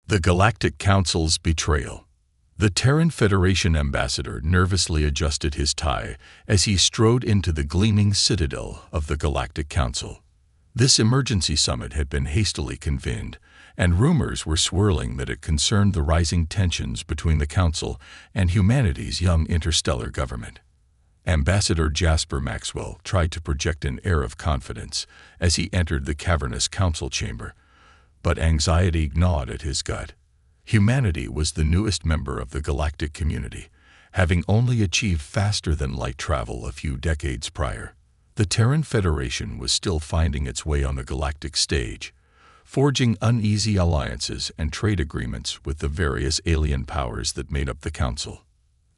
The Galactic Council's Betrayal. The Terran Federation ambassador nervously adjusted his tie as he strode into the gleaming citadel of the Galactic Council. This emergency summit had been hastily convened, and rumors were swirling that it concerned the rising tensions between the Council and humanity's young interstellar government. Ambassador Jasper Maxwell tried to project an air of confidence as he entered the cavernous council chamber, but anxiety gnawed at his gut. Humanity was the newest member of the galactic community, having only achieved faster-than-light travel a few decades prior. The Terran Federation was still finding its way on the galactic stage, forging uneasy alliances and trade agreements with the various alien powers that made up the Council.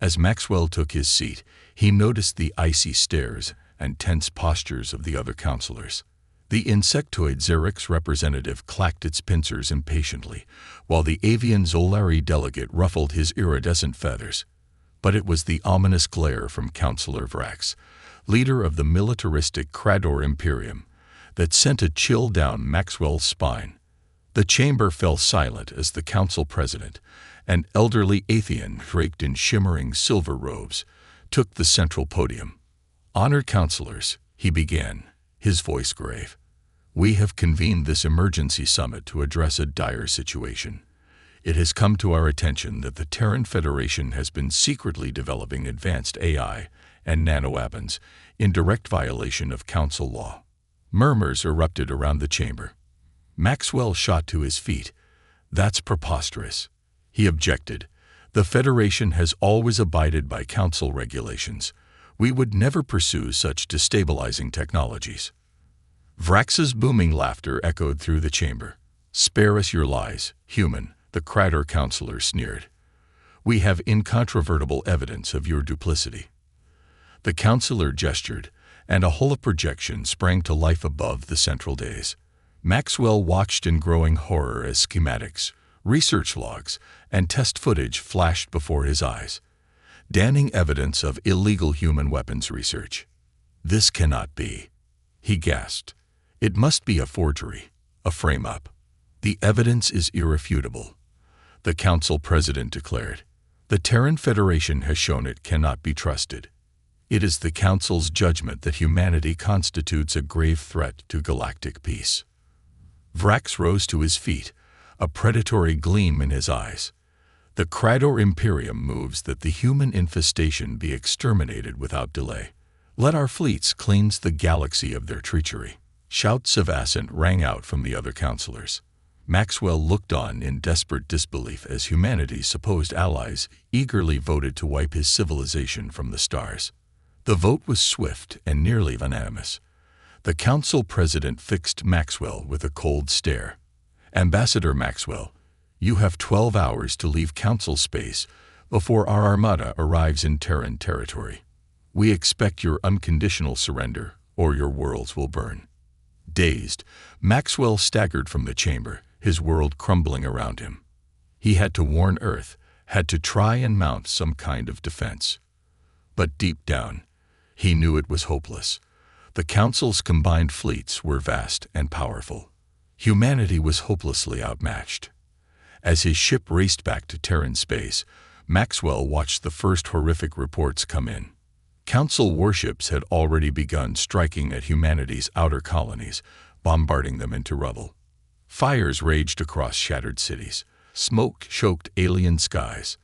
As Maxwell took his seat, he noticed the icy stares and tense postures of the other counselors. The insectoid Xerix representative clacked its pincers impatiently, while the avian Zolari delegate ruffled his iridescent feathers. But it was the ominous glare from Councillor Vrax, leader of the militaristic Crador Imperium, that sent a chill down Maxwell's spine. The chamber fell silent as the council president, an elderly Athean draped in shimmering silver robes, took the central podium. "Honored councilors," he began, his voice grave, "we have convened this emergency summit to address a dire situation. It has come to our attention that the Terran Federation has been secretly developing advanced AI and nanoweapons in direct violation of council law." Murmurs erupted around the chamber. Maxwell shot to his feet. "That's preposterous," he objected. "The Federation has always abided by council regulations. We would never pursue such destabilizing technologies." Vrax's booming laughter echoed through the chamber. "Spare us your lies, human," the Crador counselor sneered. "We have incontrovertible evidence of your duplicity." The counselor gestured, and a holoprojection sprang to life above the central dais. Maxwell watched in growing horror as schematics, research logs, and test footage flashed before his eyes, damning evidence of illegal human weapons research. "This cannot be," he gasped. "It must be a forgery, a frame-up." "The evidence is irrefutable," the council president declared. "The Terran Federation has shown it cannot be trusted. It is the council's judgment that humanity constitutes a grave threat to galactic peace." Vrax rose to his feet, a predatory gleam in his eyes. "The Crador Imperium moves that the human infestation be exterminated without delay. Let our fleets cleanse the galaxy of their treachery." Shouts of assent rang out from the other counselors. Maxwell looked on in desperate disbelief as humanity's supposed allies eagerly voted to wipe his civilization from the stars. The vote was swift and nearly unanimous. The council president fixed Maxwell with a cold stare. "Ambassador Maxwell, you have 12 hours to leave council space before our armada arrives in Terran territory. We expect your unconditional surrender, or your worlds will burn." Dazed, Maxwell staggered from the chamber, his world crumbling around him. He had to warn Earth, had to try and mount some kind of defense. But deep down, he knew it was hopeless. The Council's combined fleets were vast and powerful. Humanity was hopelessly outmatched. As his ship raced back to Terran space, Maxwell watched the first horrific reports come in. Council warships had already begun striking at humanity's outer colonies, bombarding them into rubble. Fires raged across shattered cities. Smoke choked alien skies.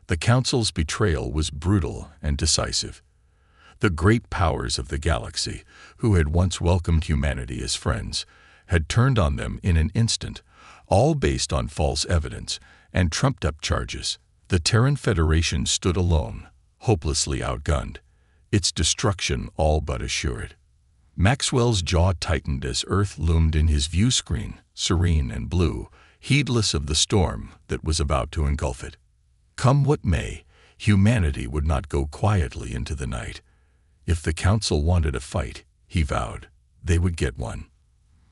The Council's betrayal was brutal and decisive. The great powers of the galaxy, who had once welcomed humanity as friends, had turned on them in an instant, all based on false evidence and trumped-up charges. The Terran Federation stood alone, hopelessly outgunned, its destruction all but assured. Maxwell's jaw tightened as Earth loomed in his view screen, serene and blue, heedless of the storm that was about to engulf it. Come what may, humanity would not go quietly into the night. If the Council wanted a fight, he vowed, they would get one.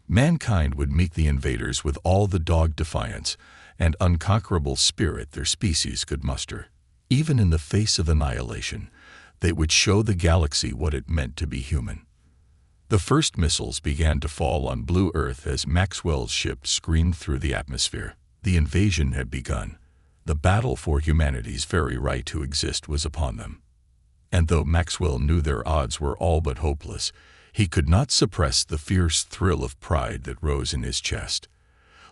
Mankind would meet the invaders with all the dogged defiance and unconquerable spirit their species could muster. Even in the face of annihilation, they would show the galaxy what it meant to be human. The first missiles began to fall on Blue Earth as Maxwell's ship screamed through the atmosphere. The invasion had begun. The battle for humanity's very right to exist was upon them. And though Maxwell knew their odds were all but hopeless, he could not suppress the fierce thrill of pride that rose in his chest.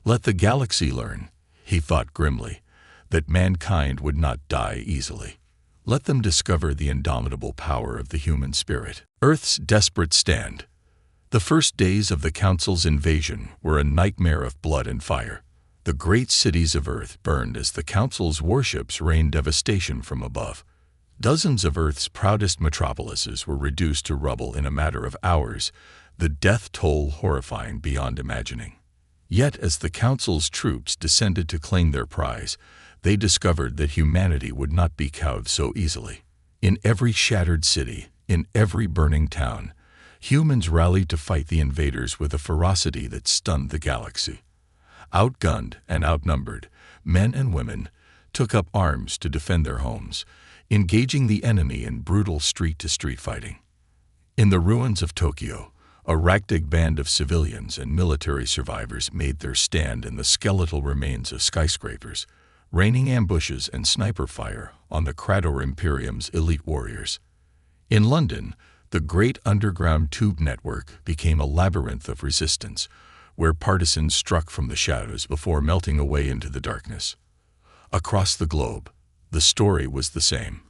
Let the galaxy learn, he thought grimly, that mankind would not die easily. Let them discover the indomitable power of the human spirit. Earth's desperate stand. The first days of the Council's invasion were a nightmare of blood and fire. The great cities of Earth burned as the Council's warships rained devastation from above. Dozens of Earth's proudest metropolises were reduced to rubble in a matter of hours, the death toll horrifying beyond imagining. Yet as the Council's troops descended to claim their prize, they discovered that humanity would not be cowed so easily. In every shattered city, in every burning town, humans rallied to fight the invaders with a ferocity that stunned the galaxy. Outgunned and outnumbered, men and women took up arms to defend their homes, engaging the enemy in brutal street-to-street fighting. In the ruins of Tokyo, a ragtag band of civilians and military survivors made their stand in the skeletal remains of skyscrapers, raining ambushes and sniper fire on the Crator Imperium's elite warriors. In London, the great underground tube network became a labyrinth of resistance, where partisans struck from the shadows before melting away into the darkness. Across the globe, the story was the same.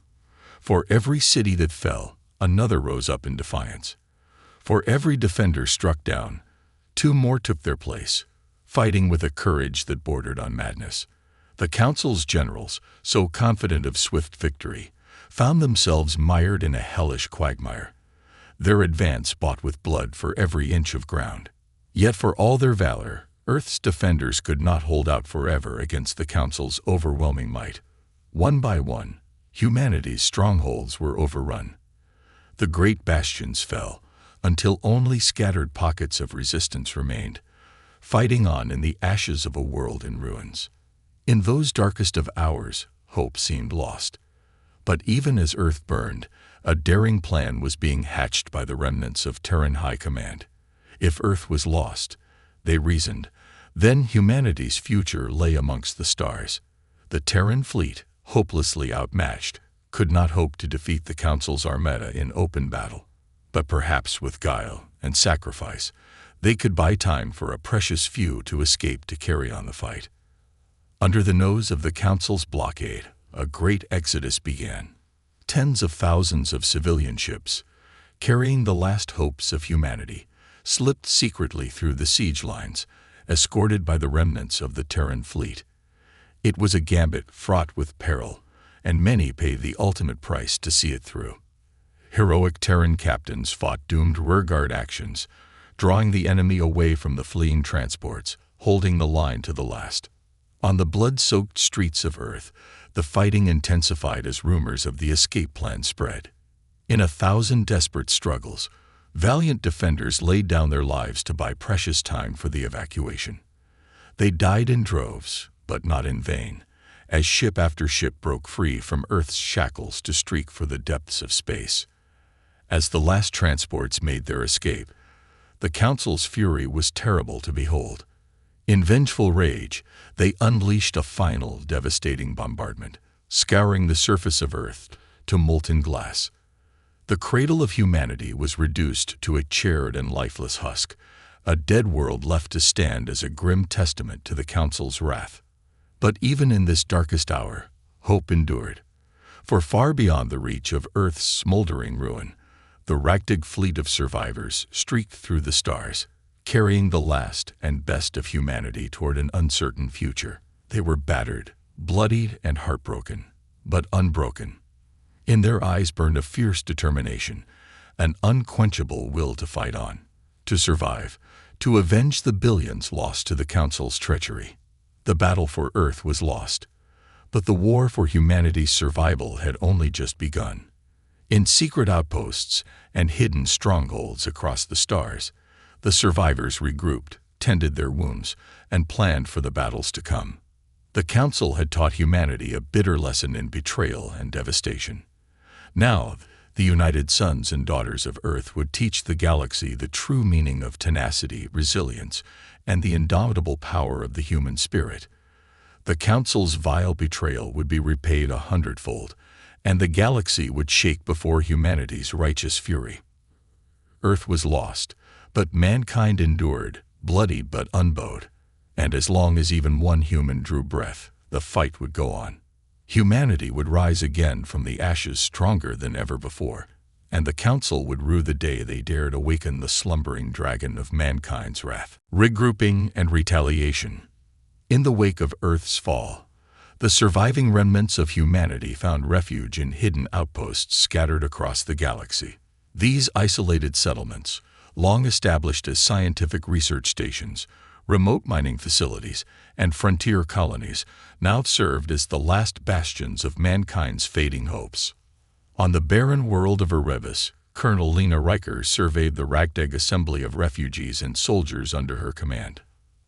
For every city that fell, another rose up in defiance. For every defender struck down, two more took their place, fighting with a courage that bordered on madness. The Council's generals, so confident of swift victory, found themselves mired in a hellish quagmire, their advance bought with blood for every inch of ground. Yet for all their valor, Earth's defenders could not hold out forever against the Council's overwhelming might. One by one, humanity's strongholds were overrun. The great bastions fell, until only scattered pockets of resistance remained, fighting on in the ashes of a world in ruins. In those darkest of hours, hope seemed lost. But even as Earth burned, a daring plan was being hatched by the remnants of Terran High Command. If Earth was lost, they reasoned, then humanity's future lay amongst the stars. The Terran fleet, hopelessly outmatched, could not hope to defeat the Council's armada in open battle. But perhaps with guile and sacrifice, they could buy time for a precious few to escape to carry on the fight. Under the nose of the Council's blockade, a great exodus began. Tens of thousands of civilian ships, carrying the last hopes of humanity, slipped secretly through the siege lines, escorted by the remnants of the Terran fleet. It was a gambit fraught with peril, and many paid the ultimate price to see it through. Heroic Terran captains fought doomed rearguard actions, drawing the enemy away from the fleeing transports, holding the line to the last. On the blood-soaked streets of Earth, the fighting intensified as rumors of the escape plan spread. In 1,000 desperate struggles, valiant defenders laid down their lives to buy precious time for the evacuation. They died in droves, but not in vain, as ship after ship broke free from Earth's shackles to streak for the depths of space. As the last transports made their escape, the Council's fury was terrible to behold. In vengeful rage, they unleashed a final, devastating bombardment, scouring the surface of Earth to molten glass. The cradle of humanity was reduced to a charred and lifeless husk, a dead world left to stand as a grim testament to the Council's wrath. But even in this darkest hour, hope endured. For far beyond the reach of Earth's smoldering ruin, the ragtag fleet of survivors streaked through the stars, carrying the last and best of humanity toward an uncertain future. They were battered, bloodied, and heartbroken, but unbroken. In their eyes burned a fierce determination, an unquenchable will to fight on, to survive, to avenge the billions lost to the Council's treachery. The battle for Earth was lost, but the war for humanity's survival had only just begun. In secret outposts and hidden strongholds across the stars, the survivors regrouped, tended their wounds, and planned for the battles to come. The Council had taught humanity a bitter lesson in betrayal and devastation. Now, the united sons and daughters of Earth would teach the galaxy the true meaning of tenacity, resilience, and the indomitable power of the human spirit. The Council's vile betrayal would be repaid 100-fold, and the galaxy would shake before humanity's righteous fury. Earth was lost, but mankind endured, bloodied but unbowed. And as long as even one human drew breath, the fight would go on. Humanity would rise again from the ashes stronger than ever before, and the Council would rue the day they dared awaken the slumbering dragon of mankind's wrath. Regrouping and retaliation. In the wake of Earth's fall, the surviving remnants of humanity found refuge in hidden outposts scattered across the galaxy. These isolated settlements, long established as scientific research stations, remote mining facilities, and frontier colonies, now served as the last bastions of mankind's fading hopes. On the barren world of Erebus, Colonel Lena Riker surveyed the ragtag assembly of refugees and soldiers under her command.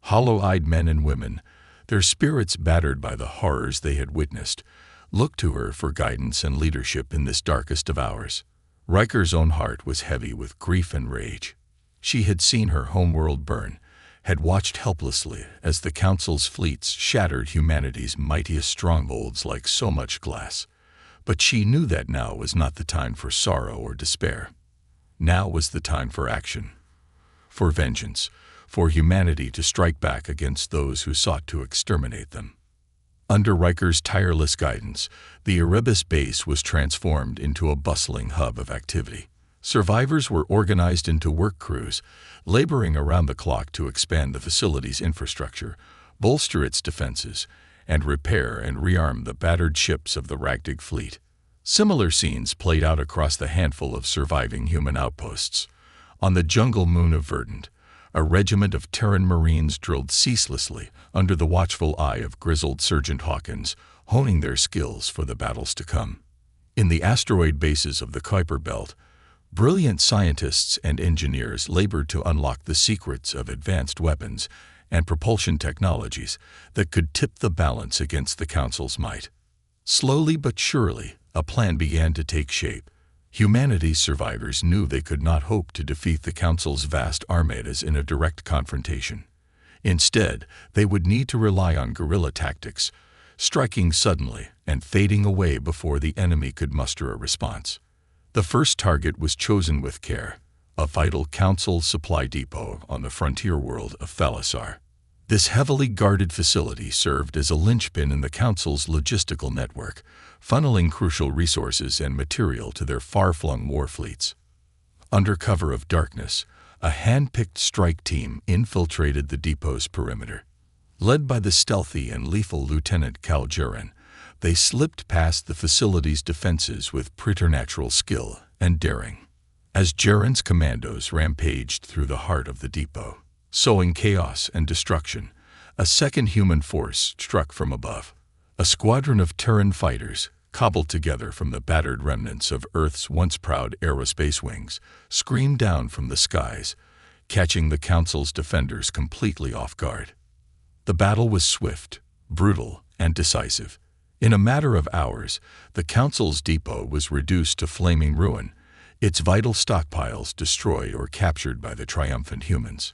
Hollow-eyed men and women, their spirits battered by the horrors they had witnessed, looked to her for guidance and leadership in this darkest of hours. Riker's own heart was heavy with grief and rage. She had seen her homeworld burn, had watched helplessly as the Council's fleets shattered humanity's mightiest strongholds like so much glass. But she knew that now was not the time for sorrow or despair. Now was the time for action, for vengeance, for humanity to strike back against those who sought to exterminate them. Under Riker's tireless guidance, the Erebus base was transformed into a bustling hub of activity. Survivors were organized into work crews, laboring around the clock to expand the facility's infrastructure, bolster its defenses, and repair and rearm the battered ships of the ragtag fleet. Similar scenes played out across the handful of surviving human outposts. On the jungle moon of Verdant, a regiment of Terran Marines drilled ceaselessly under the watchful eye of grizzled Sergeant Hawkins, honing their skills for the battles to come. In the asteroid bases of the Kuiper Belt, brilliant scientists and engineers labored to unlock the secrets of advanced weapons and propulsion technologies that could tip the balance against the Council's might. Slowly but surely, a plan began to take shape. Humanity's survivors knew they could not hope to defeat the Council's vast armadas in a direct confrontation. Instead, they would need to rely on guerrilla tactics, striking suddenly and fading away before the enemy could muster a response. The first target was chosen with care, a vital Council supply depot on the frontier world of Thalassar. This heavily guarded facility served as a linchpin in the Council's logistical network, funneling crucial resources and material to their far-flung war fleets. Under cover of darkness, a hand-picked strike team infiltrated the depot's perimeter. Led by the stealthy and lethal Lieutenant Cal Jurin, they slipped past the facility's defenses with preternatural skill and daring. As Jurin's commandos rampaged through the heart of the depot, sowing chaos and destruction, a second human force struck from above. A squadron of Terran fighters, cobbled together from the battered remnants of Earth's once proud aerospace wings, screamed down from the skies, catching the Council's defenders completely off guard. The battle was swift, brutal, and decisive. In a matter of hours, the Council's depot was reduced to flaming ruin, its vital stockpiles destroyed or captured by the triumphant humans.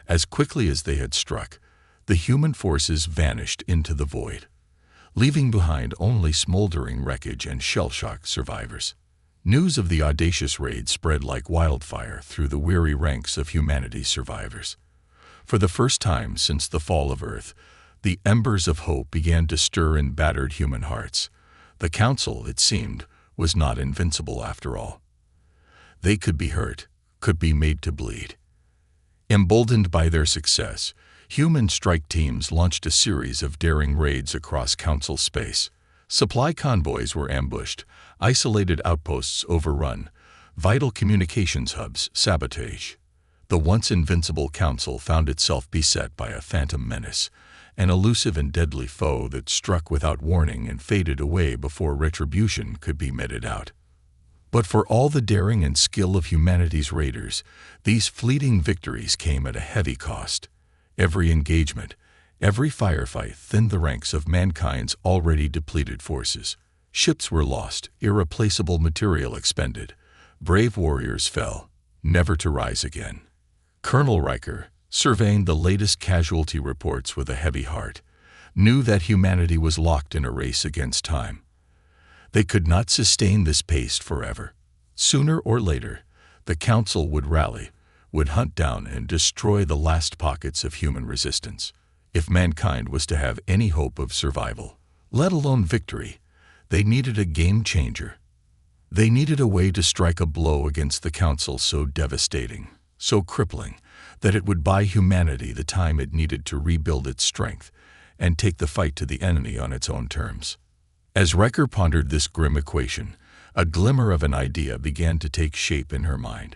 As quickly as they had struck, the human forces vanished into the void, leaving behind only smoldering wreckage and shell-shocked survivors. News of the audacious raid spread like wildfire through the weary ranks of humanity's survivors. For the first time since the fall of Earth, the embers of hope began to stir in battered human hearts. The Council, it seemed, was not invincible after all. They could be hurt, could be made to bleed. Emboldened by their success, human strike teams launched a series of daring raids across Council space. Supply convoys were ambushed, isolated outposts overrun, vital communications hubs sabotaged. The once invincible Council found itself beset by a phantom menace, an elusive and deadly foe that struck without warning and faded away before retribution could be meted out. But for all the daring and skill of humanity's raiders, these fleeting victories came at a heavy cost. Every engagement, every firefight thinned the ranks of mankind's already depleted forces. Ships were lost, irreplaceable material expended. Brave warriors fell, never to rise again. Colonel Riker, surveying the latest casualty reports with a heavy heart, knew that humanity was locked in a race against time. They could not sustain this pace forever. Sooner or later, the Council would rally, would hunt down and destroy the last pockets of human resistance. If mankind was to have any hope of survival, let alone victory, they needed a game changer. They needed a way to strike a blow against the Council so devastating, so crippling, that it would buy humanity the time it needed to rebuild its strength and take the fight to the enemy on its own terms. As Riker pondered this grim equation, a glimmer of an idea began to take shape in her mind.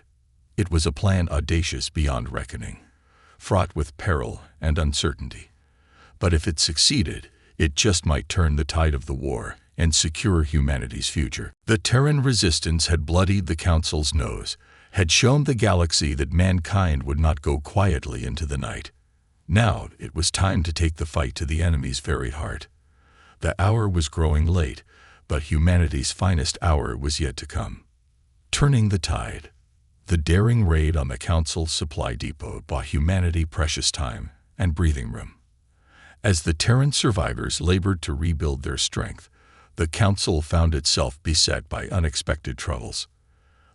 It was a plan audacious beyond reckoning, fraught with peril and uncertainty. But if it succeeded, it just might turn the tide of the war and secure humanity's future. The Terran resistance had bloodied the Council's nose, had shown the galaxy that mankind would not go quietly into the night. Now it was time to take the fight to the enemy's very heart. The hour was growing late, but humanity's finest hour was yet to come. Turning the tide. The daring raid on the Council's supply depot bought humanity precious time and breathing room. As the Terran survivors labored to rebuild their strength, the Council found itself beset by unexpected troubles.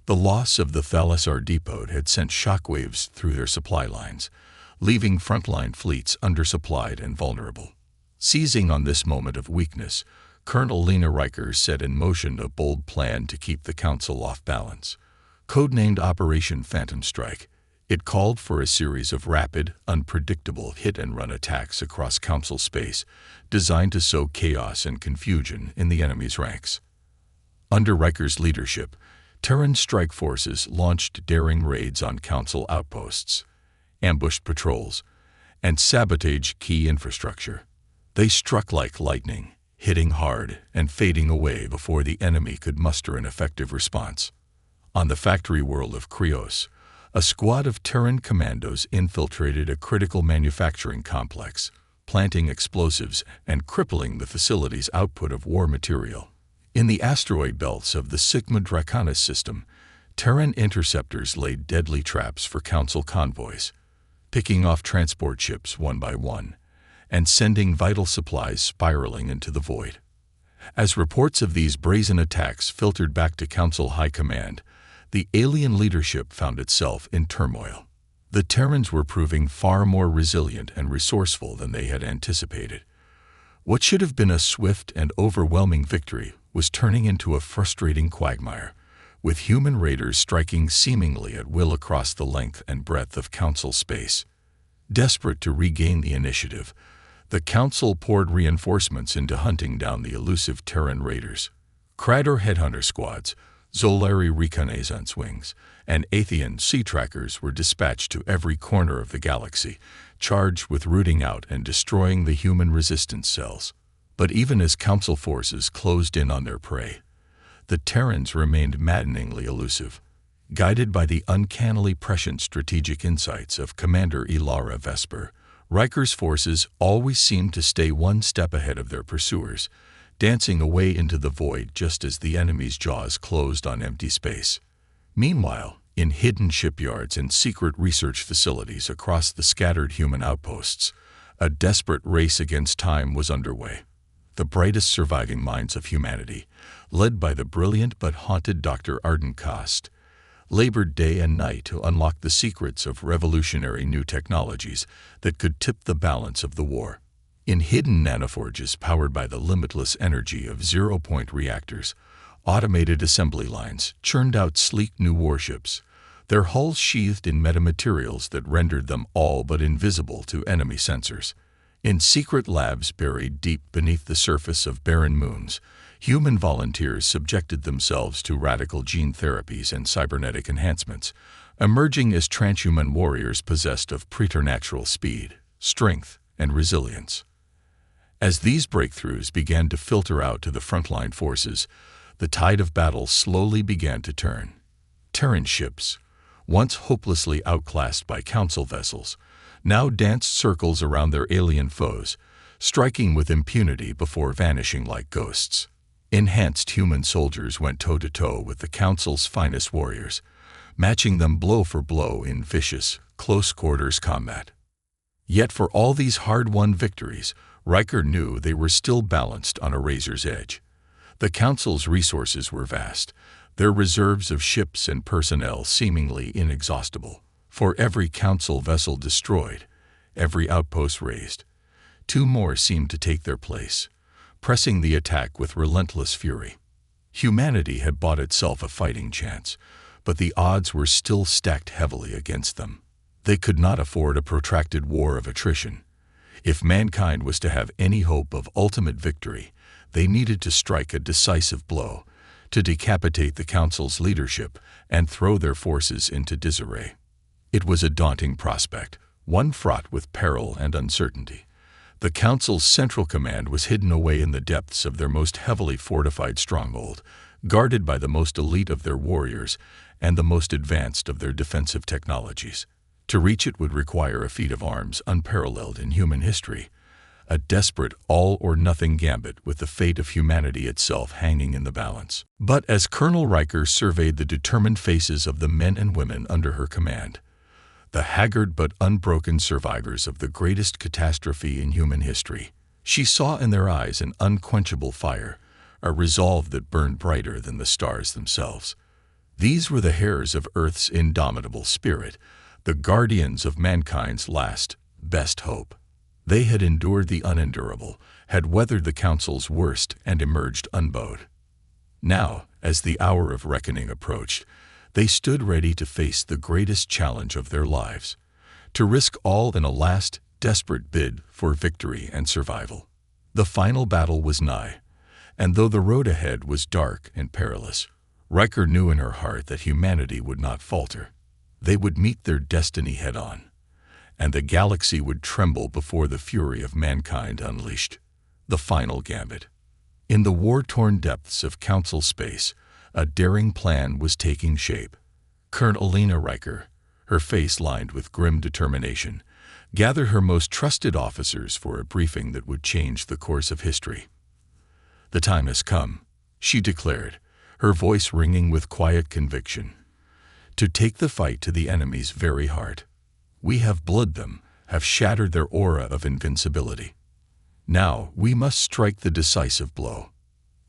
The loss of the Thalassar depot had sent shockwaves through their supply lines, leaving frontline fleets undersupplied and vulnerable. Seizing on this moment of weakness, Colonel Lena Riker set in motion a bold plan to keep the Council off balance. Codenamed Operation Phantom Strike, it called for a series of rapid, unpredictable hit-and-run attacks across Council space, designed to sow chaos and confusion in the enemy's ranks. Under Riker's leadership, Terran strike forces launched daring raids on Council outposts, ambushed patrols, and sabotaged key infrastructure. They struck like lightning, hitting hard and fading away before the enemy could muster an effective response. On the factory world of Krios, a squad of Terran commandos infiltrated a critical manufacturing complex, planting explosives and crippling the facility's output of war material. In the asteroid belts of the Sigma Draconis system, Terran interceptors laid deadly traps for Council convoys, picking off transport ships one by one, and sending vital supplies spiraling into the void. As reports of these brazen attacks filtered back to Council High Command, the alien leadership found itself in turmoil. The Terrans were proving far more resilient and resourceful than they had anticipated. What should have been a swift and overwhelming victory was turning into a frustrating quagmire, with human raiders striking seemingly at will across the length and breadth of Council space. Desperate to regain the initiative, the Council poured reinforcements into hunting down the elusive Terran raiders. Crador headhunter squads, Zolari reconnaissance wings, and Athean sea trackers were dispatched to every corner of the galaxy, charged with rooting out and destroying the human resistance cells. But even as Council forces closed in on their prey, the Terrans remained maddeningly elusive. Guided by the uncannily prescient strategic insights of Commander Ilara Vesper, Riker's forces always seemed to stay one step ahead of their pursuers, dancing away into the void just as the enemy's jaws closed on empty space. Meanwhile, in hidden shipyards and secret research facilities across the scattered human outposts, a desperate race against time was underway. The brightest surviving minds of humanity, led by the brilliant but haunted Dr. Arden Kost, labored day and night to unlock the secrets of revolutionary new technologies that could tip the balance of the war. In hidden nanoforges powered by the limitless energy of zero-point reactors, automated assembly lines churned out sleek new warships, their hulls sheathed in metamaterials that rendered them all but invisible to enemy sensors. In secret labs buried deep beneath the surface of barren moons, human volunteers subjected themselves to radical gene therapies and cybernetic enhancements, emerging as transhuman warriors possessed of preternatural speed, strength, and resilience. As these breakthroughs began to filter out to the frontline forces, the tide of battle slowly began to turn. Terran ships, once hopelessly outclassed by Council vessels, now danced circles around their alien foes, striking with impunity before vanishing like ghosts. Enhanced human soldiers went toe-to-toe with the Council's finest warriors, matching them blow for blow in vicious, close-quarters combat. Yet for all these hard-won victories, Riker knew they were still balanced on a razor's edge. The Council's resources were vast, their reserves of ships and personnel seemingly inexhaustible. For every Council vessel destroyed, every outpost razed, two more seemed to take their place, pressing the attack with relentless fury. Humanity had bought itself a fighting chance, but the odds were still stacked heavily against them. They could not afford a protracted war of attrition. If mankind was to have any hope of ultimate victory, they needed to strike a decisive blow, to decapitate the Council's leadership and throw their forces into disarray. It was a daunting prospect, one fraught with peril and uncertainty. The Council's central command was hidden away in the depths of their most heavily fortified stronghold, guarded by the most elite of their warriors and the most advanced of their defensive technologies. To reach it would require a feat of arms unparalleled in human history, a desperate all-or-nothing gambit with the fate of humanity itself hanging in the balance. But as Colonel Riker surveyed the determined faces of the men and women under her command, the haggard but unbroken survivors of the greatest catastrophe in human history, she saw in their eyes an unquenchable fire, a resolve that burned brighter than the stars themselves. These were the heirs of Earth's indomitable spirit, the guardians of mankind's last, best hope. They had endured the unendurable, had weathered the Council's worst, and emerged unbowed. Now, as the hour of reckoning approached, they stood ready to face the greatest challenge of their lives, to risk all in a last, desperate bid for victory and survival. The final battle was nigh, and though the road ahead was dark and perilous, Riker knew in her heart that humanity would not falter. They would meet their destiny head-on, and the galaxy would tremble before the fury of mankind unleashed. The final gambit. In the war-torn depths of Council space, a daring plan was taking shape. Colonel Lena Riker, her face lined with grim determination, gathered her most trusted officers for a briefing that would change the course of history. "The time has come," she declared, her voice ringing with quiet conviction, "to take the fight to the enemy's very heart. We have blooded them, have shattered their aura of invincibility. Now we must strike the decisive blow."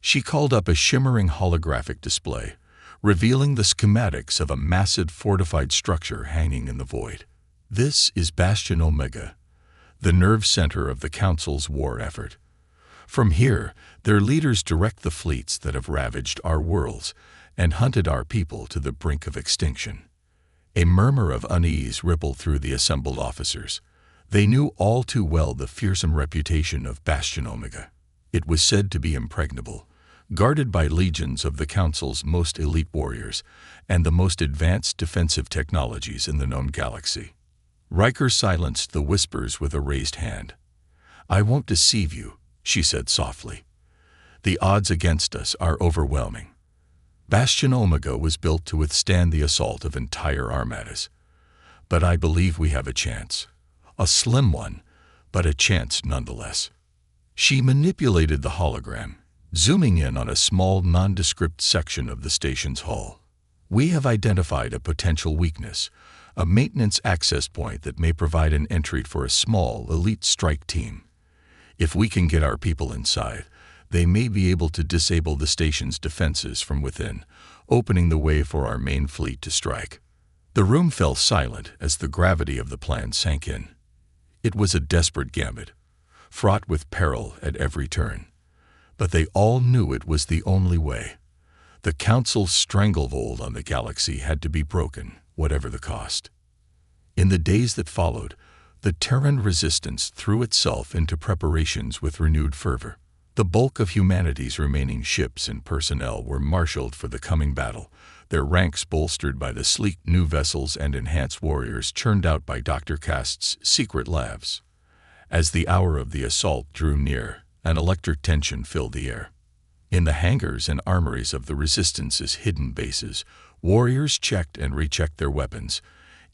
She called up a shimmering holographic display, revealing the schematics of a massive fortified structure hanging in the void. "This is Bastion Omega, the nerve center of the Council's war effort. From here, their leaders direct the fleets that have ravaged our worlds and hunted our people to the brink of extinction." A murmur of unease rippled through the assembled officers. They knew all too well the fearsome reputation of Bastion Omega. It was said to be impregnable, guarded by legions of the Council's most elite warriors and the most advanced defensive technologies in the known galaxy. Riker silenced the whispers with a raised hand. "I won't deceive you," she said softly. "The odds against us are overwhelming. Bastion Omega was built to withstand the assault of entire armadas. But I believe we have a chance. A slim one, but a chance nonetheless." She manipulated the hologram, zooming in on a small nondescript section of the station's hull. "We have identified a potential weakness, a maintenance access point that may provide an entry for a small, elite strike team. If we can get our people inside, they may be able to disable the station's defenses from within, opening the way for our main fleet to strike." The room fell silent as the gravity of the plan sank in. It was a desperate gambit, fraught with peril at every turn. But they all knew it was the only way. The Council's stranglehold on the galaxy had to be broken, whatever the cost. In the days that followed, the Terran resistance threw itself into preparations with renewed fervor. The bulk of humanity's remaining ships and personnel were marshaled for the coming battle, their ranks bolstered by the sleek new vessels and enhanced warriors churned out by Dr. Cast's secret labs. As the hour of the assault drew near, an electric tension filled the air. In the hangars and armories of the Resistance's hidden bases, warriors checked and rechecked their weapons,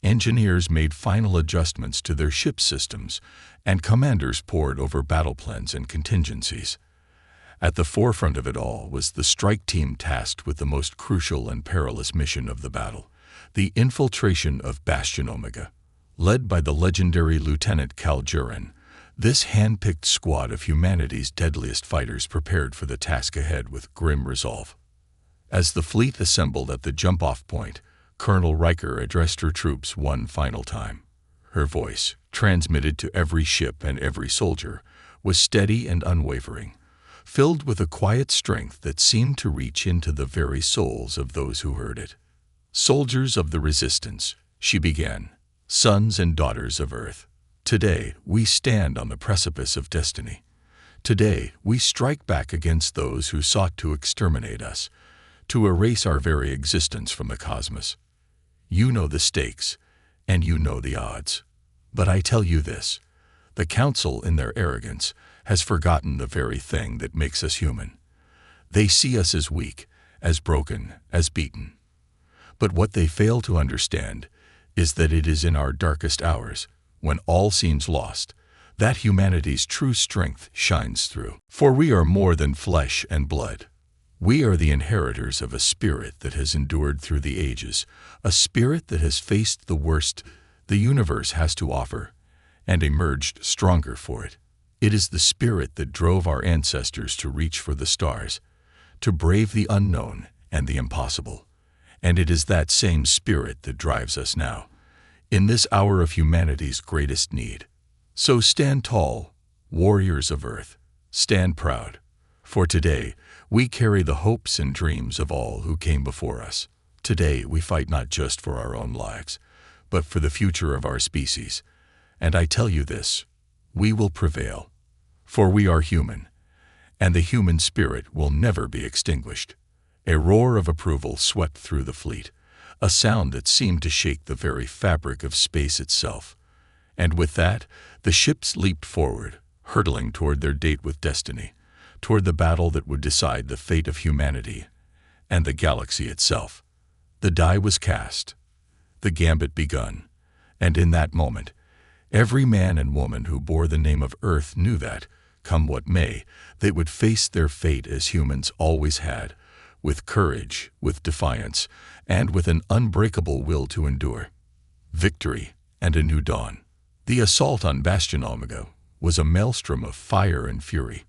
engineers made final adjustments to their ship systems, and commanders pored over battle plans and contingencies. At the forefront of it all was the strike team tasked with the most crucial and perilous mission of the battle, the infiltration of Bastion Omega. Led by the legendary Lieutenant Cal Jurin, This hand-picked squad of humanity's deadliest fighters prepared for the task ahead with grim resolve. As the fleet assembled at the jump-off point, Colonel Riker addressed her troops one final time. Her voice, transmitted to every ship and every soldier, was steady and unwavering, filled with a quiet strength that seemed to reach into the very souls of those who heard it. "Soldiers of the Resistance," she began, "sons and daughters of Earth, today we stand on the precipice of destiny. Today we strike back against those who sought to exterminate us, to erase our very existence from the cosmos. You know the stakes, and you know the odds. But I tell you this, the Council, in their arrogance, has forgotten the very thing that makes us human. They see us as weak, as broken, as beaten. But what they fail to understand is that it is in our darkest hours, when all seems lost, that humanity's true strength shines through. For we are more than flesh and blood. We are the inheritors of a spirit that has endured through the ages, a spirit that has faced the worst the universe has to offer, and emerged stronger for it. It is the spirit that drove our ancestors to reach for the stars, to brave the unknown and the impossible. And it is that same spirit that drives us now, in this hour of humanity's greatest need. So stand tall, warriors of Earth, stand proud, for today we carry the hopes and dreams of all who came before us. Today we fight not just for our own lives, but for the future of our species. And I tell you this, we will prevail, for we are human, and the human spirit will never be extinguished." A roar of approval swept through the fleet, a sound that seemed to shake the very fabric of space itself. And with that, the ships leaped forward, hurtling toward their date with destiny, toward the battle that would decide the fate of humanity and the galaxy itself. The die was cast, the gambit begun, and in that moment, every man and woman who bore the name of Earth knew that, come what may, they would face their fate as humans always had, with courage, with defiance, and with an unbreakable will to endure. Victory and a new dawn. The assault on Bastion Omega was a maelstrom of fire and fury.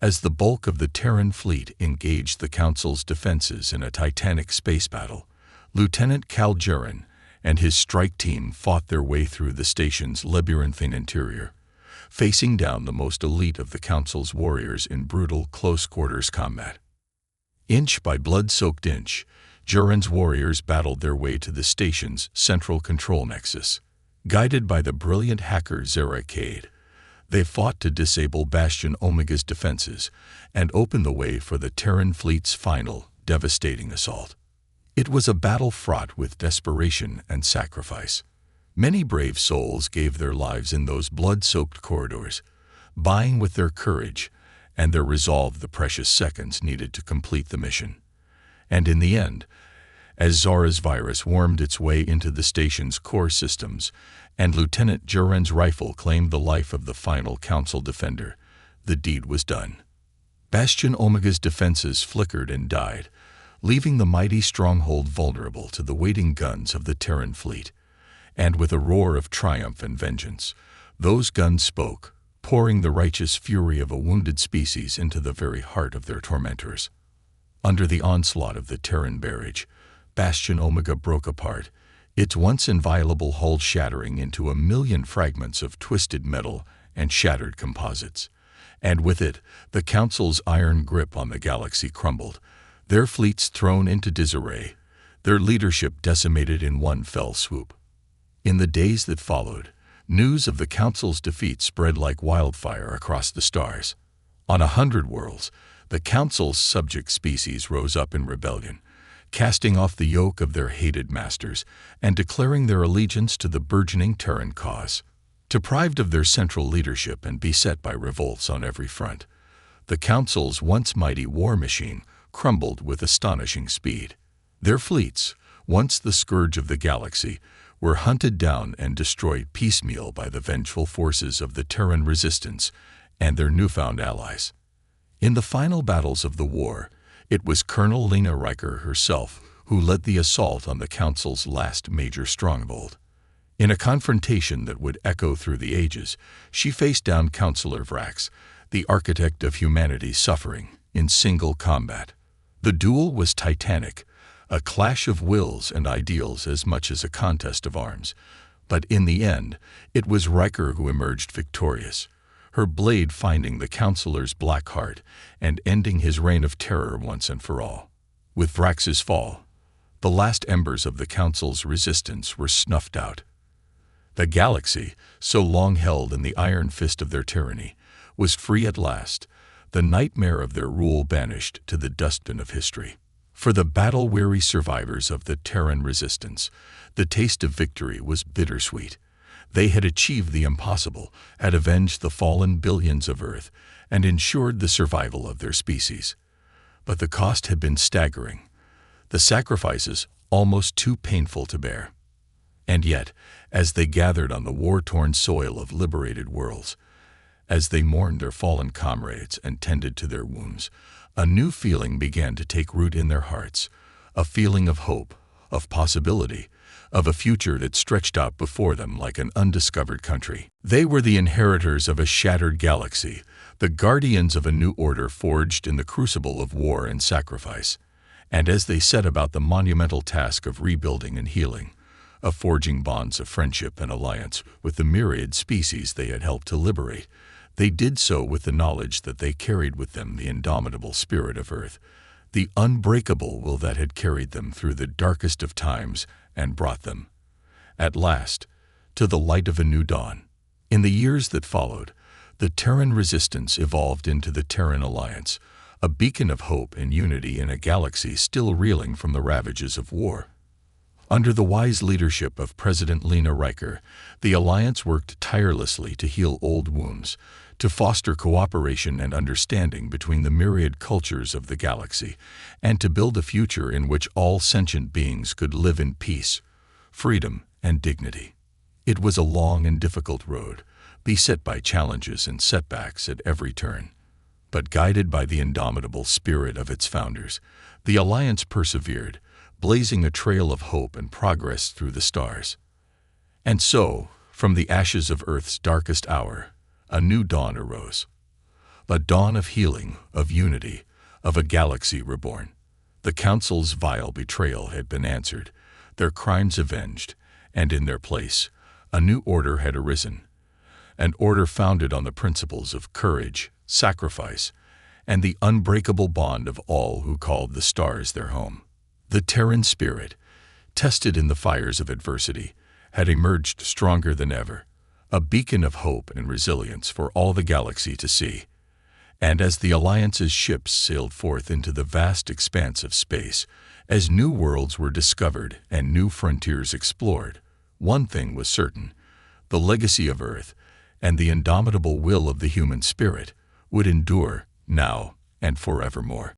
As the bulk of the Terran fleet engaged the Council's defenses in a titanic space battle, Lieutenant Cal Jarin and his strike team fought their way through the station's labyrinthine interior, facing down the most elite of the Council's warriors in brutal close-quarters combat. Inch by blood-soaked inch, Jarin's warriors battled their way to the station's central control nexus. Guided by the brilliant hacker Zara Cade, they fought to disable Bastion Omega's defenses and open the way for the Terran fleet's final, devastating assault. It was a battle fraught with desperation and sacrifice. Many brave souls gave their lives in those blood-soaked corridors, buying with their courage and their resolve the precious seconds needed to complete the mission. And in the end, as Zara's virus wormed its way into the station's core systems and Lieutenant Jarin's rifle claimed the life of the final Council defender, the deed was done. Bastion Omega's defenses flickered and died, leaving the mighty stronghold vulnerable to the waiting guns of the Terran fleet. And with a roar of triumph and vengeance, those guns spoke, pouring the righteous fury of a wounded species into the very heart of their tormentors. Under the onslaught of the Terran barrage, Bastion Omega broke apart, its once inviolable hull shattering into a million fragments of twisted metal and shattered composites. And with it, the Council's iron grip on the galaxy crumbled, their fleets thrown into disarray, their leadership decimated in one fell swoop. In the days that followed, news of the Council's defeat spread like wildfire across the stars. On 100 worlds, the Council's subject species rose up in rebellion, casting off the yoke of their hated masters and declaring their allegiance to the burgeoning Terran cause. Deprived of their central leadership and beset by revolts on every front, the Council's once mighty war machine crumbled with astonishing speed. Their fleets, once the scourge of the galaxy, were hunted down and destroyed piecemeal by the vengeful forces of the Terran resistance and their newfound allies. In the final battles of the war, it was Colonel Lena Riker herself who led the assault on the Council's last major stronghold. In a confrontation that would echo through the ages, she faced down Counselor Vrax, the architect of humanity's suffering, in single combat. The duel was titanic, a clash of wills and ideals as much as a contest of arms. But in the end, it was Riker who emerged victorious, her blade finding the Counselor's black heart and ending his reign of terror once and for all. With Vrax's fall, the last embers of the Council's resistance were snuffed out. The galaxy, so long held in the iron fist of their tyranny, was free at last, the nightmare of their rule banished to the dustbin of history. For the battle-weary survivors of the Terran resistance, the taste of victory was bittersweet. They had achieved the impossible, had avenged the fallen billions of Earth, and ensured the survival of their species. But the cost had been staggering, the sacrifices almost too painful to bear. And yet, as they gathered on the war-torn soil of liberated worlds, as they mourned their fallen comrades and tended to their wounds, a new feeling began to take root in their hearts, a feeling of hope, of possibility, of a future that stretched out before them like an undiscovered country. They were the inheritors of a shattered galaxy, the guardians of a new order forged in the crucible of war and sacrifice. And as they set about the monumental task of rebuilding and healing, of forging bonds of friendship and alliance with the myriad species they had helped to liberate, they did so with the knowledge that they carried with them the indomitable spirit of Earth, the unbreakable will that had carried them through the darkest of times and brought them, at last, to the light of a new dawn. In the years that followed, the Terran resistance evolved into the Terran Alliance, a beacon of hope and unity in a galaxy still reeling from the ravages of war. Under the wise leadership of President Lena Riker, the Alliance worked tirelessly to heal old wounds, to foster cooperation and understanding between the myriad cultures of the galaxy, and to build a future in which all sentient beings could live in peace, freedom, and dignity. It was a long and difficult road, beset by challenges and setbacks at every turn. But guided by the indomitable spirit of its founders, the Alliance persevered, blazing a trail of hope and progress through the stars. And so, from the ashes of Earth's darkest hour, a new dawn arose. A dawn of healing, of unity, of a galaxy reborn. The Council's vile betrayal had been answered, their crimes avenged, and in their place, a new order had arisen. An order founded on the principles of courage, sacrifice, and the unbreakable bond of all who called the stars their home. The Terran spirit, tested in the fires of adversity, had emerged stronger than ever, a beacon of hope and resilience for all the galaxy to see. And as the Alliance's ships sailed forth into the vast expanse of space, as new worlds were discovered and new frontiers explored, one thing was certain: the legacy of Earth and the indomitable will of the human spirit would endure now and forevermore.